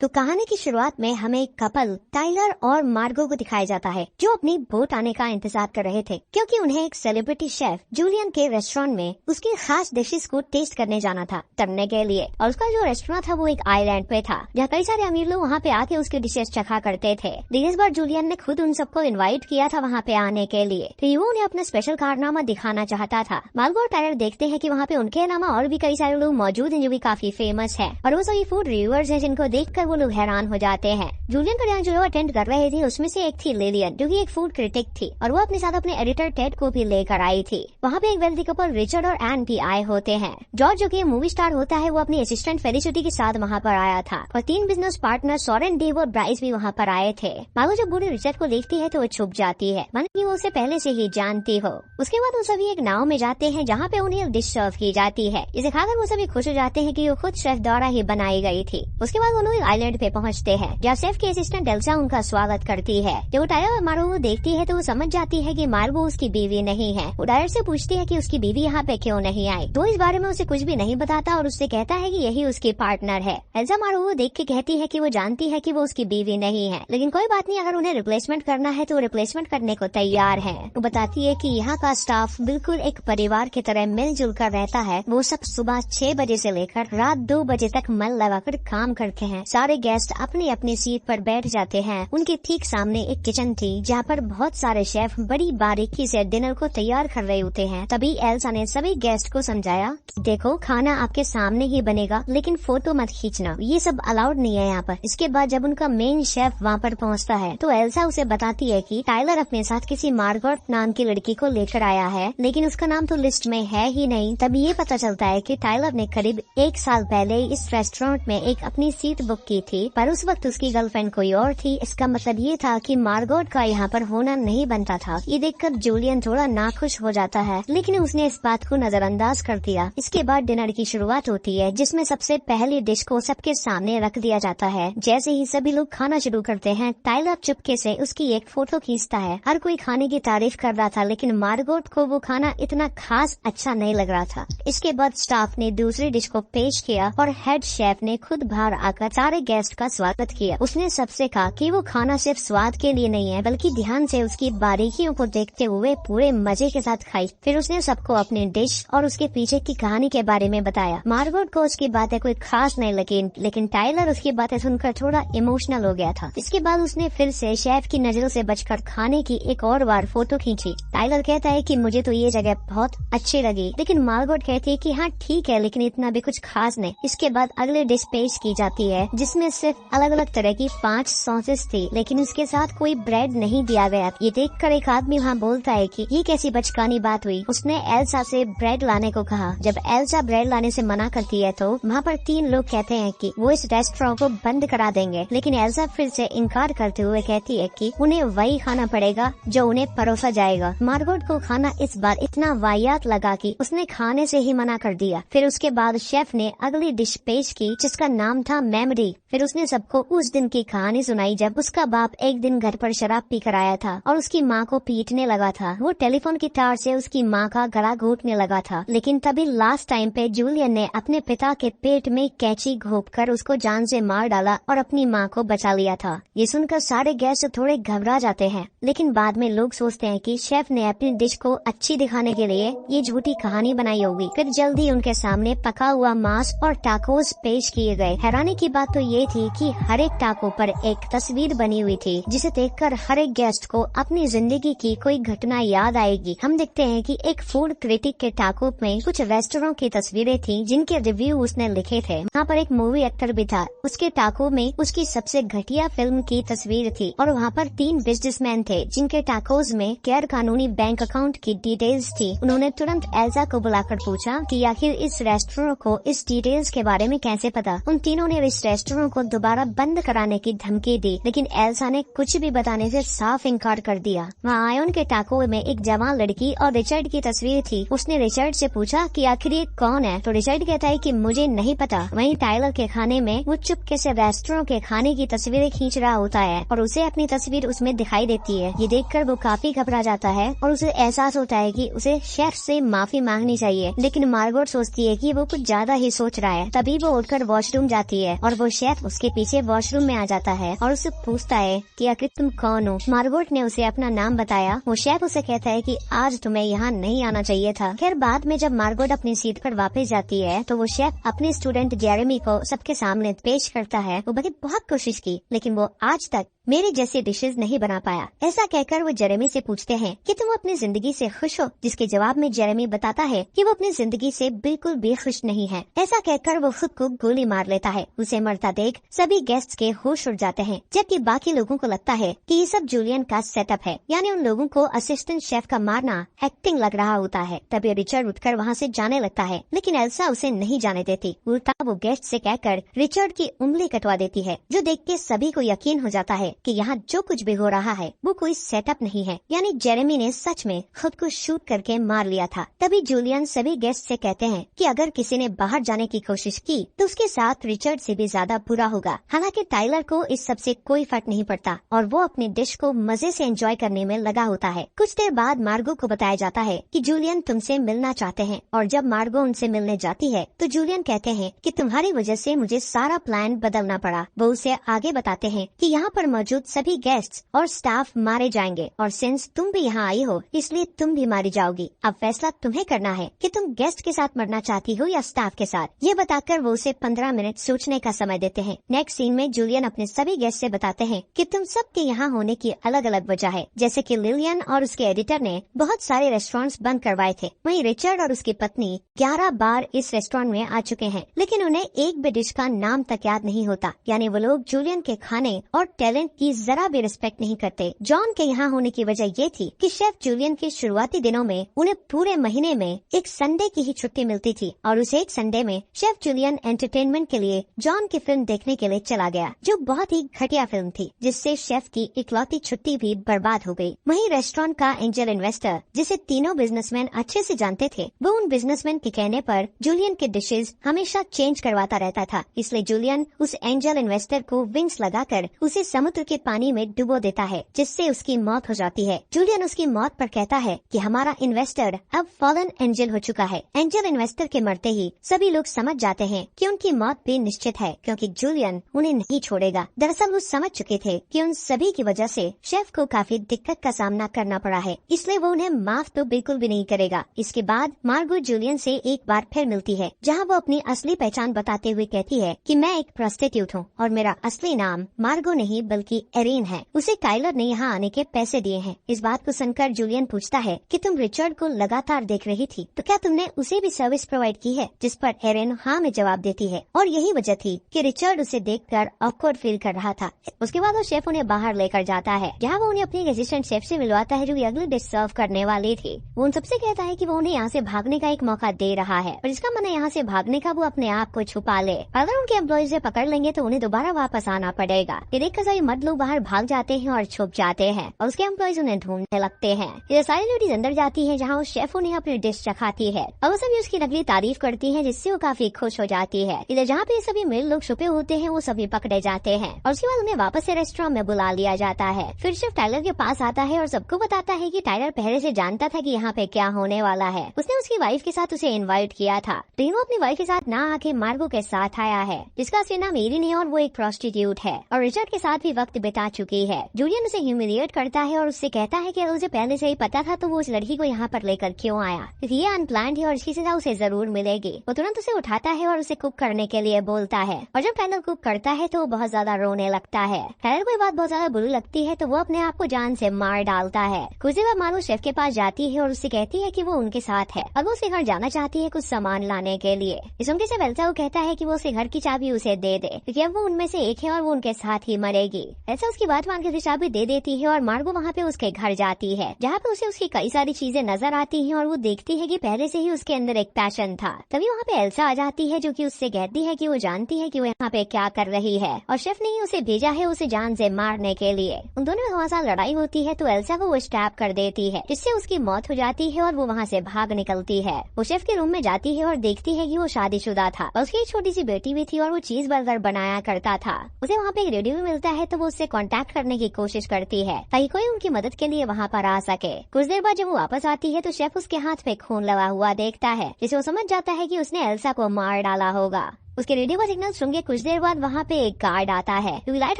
तो कहानी की शुरुआत में हमें एक कपल टाइलर और मार्गो को दिखाया जाता है जो अपनी बोट आने का इंतजार कर रहे थे, क्योंकि उन्हें एक सेलिब्रिटी शेफ जूलियन के रेस्टोरेंट में उसकी खास डिशेस को टेस्ट करने जाना था तलने के लिए। और उसका जो रेस्टोरेंट था वो एक आइलैंड पे था जहाँ कई सारे अमीर लोग वहाँ पे आके उसकी डिशेस चखा करते थे। इस बार जूलियन ने खुद उन सबको इन्वाइट किया था वहाँ पे आने के लिए, तो वो उन्हें अपना स्पेशल कारनामा दिखाना चाहता था। मार्गो और टाइलर देखते हैं कि वहाँ पे उनके अलावा और भी कई सारे लोग मौजूद हैं जो भी काफी फेमस है, और वो सभी फूड रिव्यूअर्स हैं जिनको देखकर वो लोग हैरान हो जाते हैं। जूलियन का जो अटेंड कर रहे थे उसमें से एक थी लिलियन, जो कि एक फूड क्रिटिक थी, और वो अपने साथ अपने एडिटर टेड को भी लेकर आई थी। वहाँ पे एक वेल्दी कपल रिचर्ड और एन भी आए होते हैं। जॉर्ज जो कि मूवी स्टार होता है वो अपनी असिस्टेंट फेलिसिटी के साथ वहाँ पर आया था, और 3 बिजनेस पार्टनर सोरेन, डेव और ब्राइस भी वहाँ पर आए थे। मार्गो जब बूढ़े रिचर्ड को देखती है तो वो छुप जाती है, मानो कि वो उसे पहले से ही जानती हो। उसके बाद वो सभी एक नाव में जाते हैं जहाँ पे उन्हें डिश सर्व की जाती है। इसे खाकर वो सभी खुश हो जाते हैं कि वो खुद शेफ द्वारा ही बनाई गई थी। उसके बाद वो लोग आइलैंड पे पहुँचते हैं जहाँ शेफ की असिस्टेंट एल्सा उनका स्वागत करती है। जब वो टाइलर और मार्गो को देखती है तो वो समझ जाती है कि मार्गो उसकी बीवी नहीं है। वो टाइलर से पूछती है कि उसकी बीवी यहाँ पे क्यों नहीं आई, तो इस बारे में उसे कुछ भी नहीं बताता और उससे कहता है कि यही उसकी पार्टनर है। एल्सा मार्गो को देख के कहती है कि वो जानती है कि वो उसकी बीवी नहीं है, लेकिन कोई बात नहीं, अगर उन्हें रिप्लेसमेंट करना है तो रिप्लेसमेंट करने को तैयार है। वो बताती है कि यहाँ का स्टाफ बिल्कुल एक परिवार की तरह मिलजुल कर रहता है। वो सब सुबह 6 बजे से लेकर रात 2 बजे तक मन लगाकर काम करते हैं। सारे गेस्ट अपनी अपनी सीट पर बैठ जाते हैं। उनके ठीक सामने एक किचन थी जहाँ पर बहुत सारे शेफ बड़ी बारीकी से डिनर को तैयार कर रहे होते हैं। तभी एल्सा ने सभी गेस्ट को समझाया कि देखो, खाना आपके सामने ही बनेगा, लेकिन फोटो मत खींचना, ये सब अलाउड नहीं है यहाँ पर। इसके बाद जब उनका मेन शेफ वहाँ पर पहुँचता है तो एल्सा उसे बताती है कि टाइलर अपने साथ किसी मार्गरेट नाम की लड़की को लेकर आया है, लेकिन उसका नाम तो लिस्ट में है ही नहीं। तब ये पता चलता है कि टाइलर ने करीब 1 साल पहले इस रेस्टोरेंट में एक अपनी सीट बुक की थी, पर उस वक्त उसकी गर्लफ्रेंड कोई और थी। इसका मतलब ये था कि मार्गरेट का यहाँ पर होना नहीं बनता था। ये देखकर जूलियन थोड़ा नाखुश हो जाता है, लेकिन उसने इस बात को नजरअंदाज कर दिया। इसके बाद डिनर की शुरुआत होती है, जिसमें सबसे पहली डिश को सबके सामने रख दिया जाता है। जैसे ही सभी लोग खाना शुरू करते हैं, टाइलर चुपके से उसकी एक फोटो खींचता है। हर कोई खाने की तारीफ कर रहा था, लेकिन मार्गरेट को वो खाना इतना खास अच्छा नहीं लग रहा था। इसके बाद स्टाफ ने दूसरी डिश को पेश किया और हेड शेफ ने खुद बाहर आकर सारे गेस्ट का स्वागत किया। उसने सबसे कहा कि वो खाना सिर्फ स्वाद के लिए नहीं है, बल्कि ध्यान से उसकी बारीकियों को देखते हुए पूरे मजे के साथ खाई। फिर उसने सबको अपनी डिश और उसके पीछे की कहानी के बारे में बताया। मार्गरेट को उसकी बातें कोई खास नहीं लगी, लेकिन टाइलर उसकी बातें सुनकर थोड़ा इमोशनल हो गया था। इसके बाद उसने फिर से शेफ की नजरों से बचकर खाने की एक और बार फोटो खींची। टाइलर कहता है कि मुझे तो ये जगह बहुत अच्छी लगी, लेकिन मार्गरेट कहती है कि हाँ ठीक है, लेकिन इतना भी कुछ खास नहीं। इसके बाद अगली डिश पेश की जाती है, जिसमें सिर्फ अलग अलग तरह की 5 सॉसेस थी, लेकिन उसके साथ कोई ब्रेड नहीं दिया गया। ये देखकर एक आदमी वहाँ बोलता है कि ये कैसी बचकानी बात हुई। उसने एल्सा से ब्रेड लाने को कहा। जब एल्सा ब्रेड लाने से मना करती है तो वहाँ पर 3 लोग कहते हैं कि वो इस रेस्टोरेंट को बंद करा देंगे, लेकिन एल्सा फिर से इनकार करते हुए कहती है कि उन्हें वही खाना पड़ेगा जो उन्हें परोसा जाएगा। मार्गरेट को खाना इस बार इतना वाहियात लगा कि उसने खाने से ही मना कर दिया। फिर उसके बाद शेफ ने अगली डिश पेश की, जिसका नाम था मेमोरी। फिर उसने सबको उस दिन की कहानी सुनाई जब उसका बाप एक दिन घर पर शराब पी कर आया था और उसकी माँ को पीटने लगा था। वो टेलीफोन की तार से उसकी माँ का गला घोटने लगा था, लेकिन तभी लास्ट टाइम पे जूलियन ने अपने पिता के पेट में कैंची घोंपकर उसको जान से मार डाला और अपनी माँ को बचा लिया था। ये सुनकर सारे गेस्ट थोड़े घबरा जाते हैं, लेकिन बाद में लोग सोचते हैं कि शेफ ने अपनी डिश को अच्छी दिखाने के लिए ये झूठी कहानी बनाई होगी। फिर जल्दी उनके सामने पका हुआ मांस और टाकोस पेश किए गए। हैरानी की बात तो ये थी कि हर एक टाको पर एक तस्वीर बनी हुई थी, जिसे देखकर हर एक गेस्ट को अपनी जिंदगी की कोई घटना याद आएगी। हम देखते हैं कि एक फूड क्रिटिक के टाको में कुछ रेस्टोरेंट की तस्वीरें थी जिनके रिव्यू उसने लिखे थे। वहाँ पर एक मूवी एक्टर भी था, उसके टाको में उसकी सबसे घटिया फिल्म की तस्वीर थी, और वहाँ पर 3 बिजनेसमैन थे जिनके टाकोज में गैर कानूनी बैंक अकाउंट की डिटेल्स थी। उन्होंने तुरंत एल्सा को बुलाकर पूछा कि आखिर इस रेस्टोरेंट को इस डिटेल्स के बारे में कैसे पता। उन तीनों ने इस रेस्टोरेंट को दोबारा बंद कराने की धमकी दी, लेकिन एल्सा ने कुछ भी बताने से साफ इनकार कर दिया। वहाँ आयोन के टाको में एक जवान लड़की और रिचर्ड की तस्वीर थी। उसने रिचर्ड से पूछा कि आखिर ये कौन है, तो रिचर्ड कहता है कि मुझे नहीं पता। वहीं टाइलर के खाने में वो चुपके से रेस्टोरेंट के खाने की तस्वीरें खींच रहा होता है और उसे अपनी तस्वीर उसमें दिखाई देती है। ये देखकर वो काफी घबरा जाता है और उसे एहसास होता है कि उसे शेफ से माफी मांगनी चाहिए, लेकिन मार्गरेट सोचती है कि वो कुछ ज्यादा ही सोच रहा है। तभी वो उठकर वॉशरूम जाती है और वो शेफ शेफ उसके पीछे वॉशरूम में आ जाता है और उसे पूछता है कि आखिर तुम कौन हो। मार्गोट ने उसे अपना नाम बताया। वो शेफ उसे कहता है कि आज तुम्हें यहाँ नहीं आना चाहिए था। खैर बाद में जब मार्गोट अपनी सीट पर वापस जाती है तो वो शेफ अपने स्टूडेंट जेरेमी को सबके सामने पेश करता है। वो बहुत कोशिश की लेकिन वो आज तक मेरे जैसे डिशेज नहीं बना पाया। ऐसा कहकर वो जेरेमी से पूछते हैं कि तुम अपनी जिंदगी से खुश हो, जिसके जवाब में जेरेमी बताता है कि वो अपनी जिंदगी से बिल्कुल भी खुश नहीं है। ऐसा कहकर वो खुद को गोली मार लेता है। उसे मरता देख सभी गेस्ट्स के होश उड़ जाते हैं, जबकि बाकी लोगों को लगता है कि ये सब जूलियन का सेटअप है, यानी उन लोगों को असिस्टेंट शेफ का मारना एक्टिंग लग रहा होता है। तभी रिचर्ड उठकर वहाँ से जाने लगता है, लेकिन एल्सा उसे नहीं जाने देती। उल्टा वो गेस्ट से कहकर रिचर्ड की उंगली कटवा देती है, जो देख के सभी को यकीन हो जाता है कि यहाँ जो कुछ भी हो रहा है वो कोई सेटअप नहीं है, यानी जेरेमी ने सच में खुद को शूट करके मार लिया था। तभी जूलियन सभी गेस्ट से कहते हैं कि अगर किसी ने बाहर जाने की कोशिश की तो उसके साथ रिचर्ड से भी ज्यादा बुरा होगा। हालांकि टाइलर को इस सब से कोई फर्क नहीं पड़ता और वो अपनी डिश को मजे से एंजॉय करने में लगा होता है। कुछ देर बाद मार्गो को बताया जाता है कि जूलियन तुमसे मिलना चाहते हैं, और जब मार्गो उनसे मिलने जाती है तो जूलियन कहते हैं कि तुम्हारी वजह से मुझे सारा प्लान बदलना पड़ा। वो उसे आगे बताते हैं कि यहाँ पर मौजूद सभी गेस्ट्स और स्टाफ मारे जाएंगे, और सिंस तुम भी यहाँ आई हो इसलिए तुम भी मारी जाओगी। अब फैसला तुम्हें करना है कि तुम गेस्ट के साथ मरना चाहती हो या स्टाफ के साथ। ये बताकर वो उसे 15 मिनट सोचने का समय देते हैं। नेक्स्ट सीन में जूलियन अपने सभी गेस्ट से बताते हैं कि तुम सबके यहाँ होने की अलग अलग वजह है, जैसे कि लिलियन और उसके एडिटर ने बहुत सारे रेस्टोरेंट्स बंद करवाए थे। वहीं रिचर्ड और उसकी पत्नी 11 बार इस रेस्टोरेंट में आ चुके हैं, लेकिन उन्हें एक भी डिश का नाम तक याद नहीं होता, यानी वो लोग जूलियन के खाने और टैलेंट की जरा भी रिस्पेक्ट नहीं करते। जॉन के यहाँ होने की वजह ये थी कि शेफ जूलियन के शुरुआती दिनों में उन्हें पूरे महीने में एक संडे की ही छुट्टी मिलती थी, और उस एक संडे में शेफ जूलियन एंटरटेनमेंट के लिए जॉन की फिल्म देखने के लिए चला गया, जो बहुत ही घटिया फिल्म थी, जिससे शेफ की इकलौती छुट्टी भी बर्बाद हो गई। वहीं रेस्टोरेंट का एंजल इन्वेस्टर, जिसे तीनों बिजनेसमैन अच्छे से जानते थे, वो उन बिजनेसमैन के कहने पर जूलियन के डिशेज हमेशा चेंज करवाता रहता था। इसलिए जूलियन उस एंजल इन्वेस्टर को विंग्स लगाकर उसे समुद्र के पानी में डुबो देता है, जिससे उसकी मौत हो जाती है। जूलियन उसकी मौत पर कहता है कि हमारा इन्वेस्टर अब फॉलन एंजल हो चुका है। एंजल इन्वेस्टर के मरते ही सभी लोग समझ जाते हैं कि उनकी मौत भी निश्चित है, क्योंकि जूलियन उन्हें नहीं छोड़ेगा। दरअसल वो समझ चुके थे कि उन सभी की वजह से शेफ को काफी दिक्कत का सामना करना पड़ा है, इसलिए वो उन्हें माफ तो बिल्कुल भी नहीं करेगा। इसके बाद मार्गो जूलियन से एक बार फिर मिलती है, जहाँ वो अपनी असली पहचान बताते हुए कहती है कि मैं एक प्रोस्टिट्यूट हूँ और मेरा असली नाम मार्गो नहीं बल्कि एरिन है। उसे टाइलर ने यहाँ आने के पैसे दिए हैं। इस बात को सुनकर जूलियन पूछता है कि तुम रिचर्ड को लगातार देख रही थी, तो क्या तुमने उसे भी सर्विस प्रोवाइड की है? जिस पर एरिन हाँ में जवाब देती है, और यही वजह थी कि रिचर्ड उसे देखकर ऑकवर्ड फील कर रहा था। उसके बाद वो शेफ उन्हें बाहर लेकर जाता है, जहाँ वो उन्हें अपनी असिस्टेंट शेफ से मिलवाता है, जो अगले डिश सर्व करने वाली थी। वो उन सबसे कहता है कि वो उन्हें यहाँ से भागने का एक मौका दे रहा है, और जिसका मन है यहाँ से भागने का वो अपने आप को छुपा ले। अगर उनके एम्प्लॉइज से पकड़ लेंगे तो उन्हें दोबारा वापस आना पड़ेगा। ये देखकर सभी मर्द लोग बाहर भाग जाते हैं और छुप जाते हैं, और उसके एम्प्लॉइज उन्हें ढूंढने लगते हैं। ये सारी लेडीज अंदर जाती है, जहाँ उस शेफ उन्हें अपनी डिश चखाती है, और वो सभी उसकी नकली तारीफ करती है, जिससे वो काफी खुश हो जाती है। इधर जहाँ पे सभी मेल लोग छुपे होते हैं वो सभी पकड़े जाते हैं, और उसके बाद उन्हें वापस से रेस्टोरेंट में बुला लिया जाता है। फिर शेफ टाइलर के पास आता है और सबको बताता है कि टाइलर पहले से जानता था कि यहाँ पे क्या होने वाला है। उसने उसकी वाइफ के साथ उसे इनवाइट किया था, लेकिन वो अपनी वाइफ के साथ ना आके मार्गो के साथ आया है, जिसका असली नाम एरिन है और वो एक प्रोस्टिट्यूट है, और रिचर्ड के साथ भी वक्त बिता चुकी है। जूलियन उसे ह्यूमिलिएट करता है और उससे कहता है कि उसे पहले से ही पता था तो वो उस लड़की को यहाँ पर लेकर क्यों आया, ये अनप्लान्ड है और इसकी सजा उसे जरूर मिलेगी। वो तुरंत उसे उठाता है और उसे कुक करने के लिए बोलता है, और जब टाइलर कुक करता है तो वो बहुत ज्यादा रोने लगता है। टाइलर को ये बात बहुत ज्यादा बुरी लगती है, तो वो अपने आप को जान से मार डालता है। कुछ देर बाद मार्गो शेफ के पास जाती है और उससे कहती है कि वो उनके साथ है, और वो उसे घर जाना चाहती है कुछ सामान लाने के लिए। इस उनके से एल्सा को कहता है कि वो उसे घर की चाबी उसे दे दे, क्योंकि अब वो उनमें से एक है और वो उनके साथ ही मरेगी। एल्सा उसकी बात मान के चाबी दे देती है और मार्गो वहाँ पे उसके घर जाती है, जहाँ पे उसे उसकी कई सारी चीजें नजर आती हैं, और वो देखती है कि पहले से ही उसके अंदर एक पैशन था। तभी वहाँ पे एल्सा आ जाती है, जो कि उससे कहती है कि वो जानती है कि वो यहाँ पे क्या कर रही है, और शेफ ने ही उसे भेजा है उसे जान से मारने के लिए। उन दोनों में थोड़ा सा लड़ाई होती है, तो एल्सा को वो स्टैप कर देती है, जिससे उसकी मौत हो जाती है और वो वहाँ से भाग निकलती है। वो शेफ के रूम में जाती है और देखती है कि वो शादीशुदा था, और उसकी एक छोटी सी बेटी भी थी, और वो चीज बर्गर बनाया करता था। उसे वहाँ पे एक रेडियो भी मिलता है, तो वो उससे कांटेक्ट करने की कोशिश करती है ताकि कोई उनकी मदद के लिए वहाँ पर आ सके। कुछ देर बाद जब वो वापस आती है तो शेफ उसके हाथ पे खून लगा हुआ देखता है, जिसे वो समझ जाता है कि उसने एल्सा को मार डाला होगा। उसके रेडियो का सिग्नल सुन के कुछ देर बाद वहाँ पे एक गार्ड आता है जो लाइट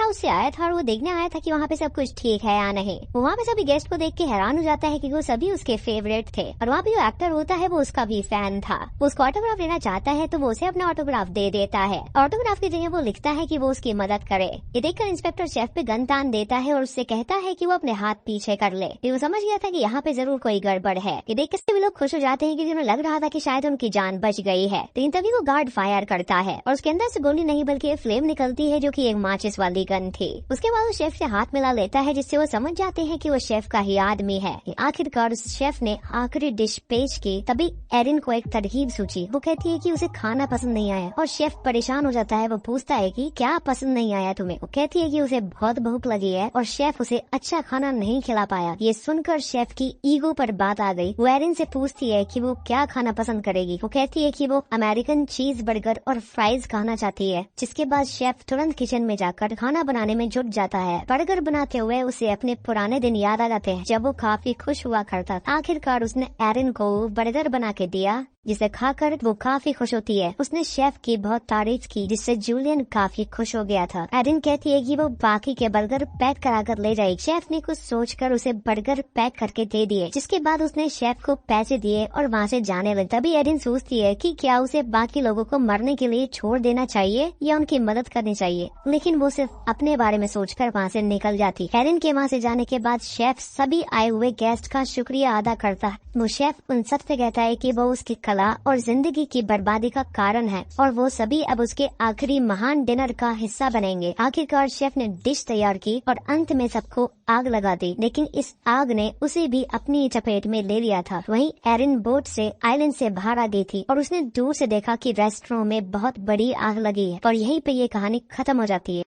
हाउस से आया था और वो देखने आया था कि वहाँ पे सब कुछ ठीक है या नहीं। वो वहाँ पे सभी गेस्ट को देख के हैरान हो जाता है कि वो सभी उसके फेवरेट थे और वहाँ पे जो एक्टर होता है वो उसका भी फैन था। वो उसको ऑटोग्राफ लेना चाहता है तो वो उसे अपना ऑटोग्राफ दे देता है। ऑटोग्राफ की जगह वो लिखता है कि वो उसकी मदद करे। ये देखकर इंस्पेक्टर शेफ पे गन तान देता है और उससे कहता है कि वो अपने हाथ पीछे कर ले। फिर वो समझ गया था कि यहाँ पे जरूर कोई गड़बड़ है। ये देख कर भी लोग खुश हो जाते हैं क्योंकि उन्हें लग रहा था कि शायद उनकी जान बच गई है। लेकिन तभी वो गार्ड फायर करता है और उसके अंदर से गोली नहीं बल्कि फ्लेम निकलती है जो कि एक माचिस वाली गन थी। उसके बाद वो शेफ से हाथ मिला लेता है जिससे वो समझ जाते हैं कि वो शेफ का ही आदमी है। आखिरकार उस शेफ ने आखिरी डिश पेश की। तभी एरिन को एक तरकीब सूझी। वो कहती है कि उसे खाना पसंद नहीं आया और शेफ परेशान हो जाता है। वो पूछता है कि क्या पसंद नहीं आया तुम्हें? वो कहती है कि उसे बहुत भूख लगी है और शेफ उसे अच्छा खाना नहीं खिला पाया। ये सुनकर शेफ की ईगो पर बात आ गई। वो एरिन से पूछती है कि वो क्या खाना पसंद करेगी। वो कहती है कि वो अमेरिकन चीज बर्गर और फ्राइज खाना चाहती है। जिसके बाद शेफ तुरंत किचन में जाकर खाना बनाने में जुट जाता है। बर्गर बनाते हुए उसे अपने पुराने दिन याद आ जाते हैं जब वो काफी खुश हुआ करता था। आखिरकार उसने एरिन को बर्गर बना के दिया जिसे खाकर वो काफी खुश होती है। उसने शेफ की बहुत तारीफ की जिससे जूलियन काफी खुश हो गया था। एरिन कहती है कि वो बाकी के बर्गर पैक कराकर ले जाएगी। शेफ ने कुछ सोचकर उसे बर्गर पैक करके दे दिए जिसके बाद उसने शेफ को पैसे दिए और वहाँ से जाने लगी। तभी एरिन सोचती है कि क्या उसे बाकी लोगों को मरने के लिए छोड़ देना चाहिए या उनकी मदद करनी चाहिए, लेकिन वो सिर्फ अपने बारे में सोचकर वहाँ से निकल जाती। एरिन के वहाँ से जाने के बाद शेफ सभी आए हुए गेस्ट का शुक्रिया अदा करता है। वो शेफ उन सबसे कहता है कि वो उसकी कला और जिंदगी की बर्बादी का कारण है और वो सभी अब उसके आखिरी महान डिनर का हिस्सा बनेंगे। आखिरकार शेफ ने डिश तैयार की और अंत में सबको आग लगा दी, लेकिन इस आग ने उसे भी अपनी चपेट में ले लिया था। वहीं एरिन बोट से आइलैंड से बाहर आ गई थी और उसने दूर से देखा कि रेस्टोरेंट में बहुत बड़ी आग लगी है और यहीं पे ये कहानी खत्म हो जाती है।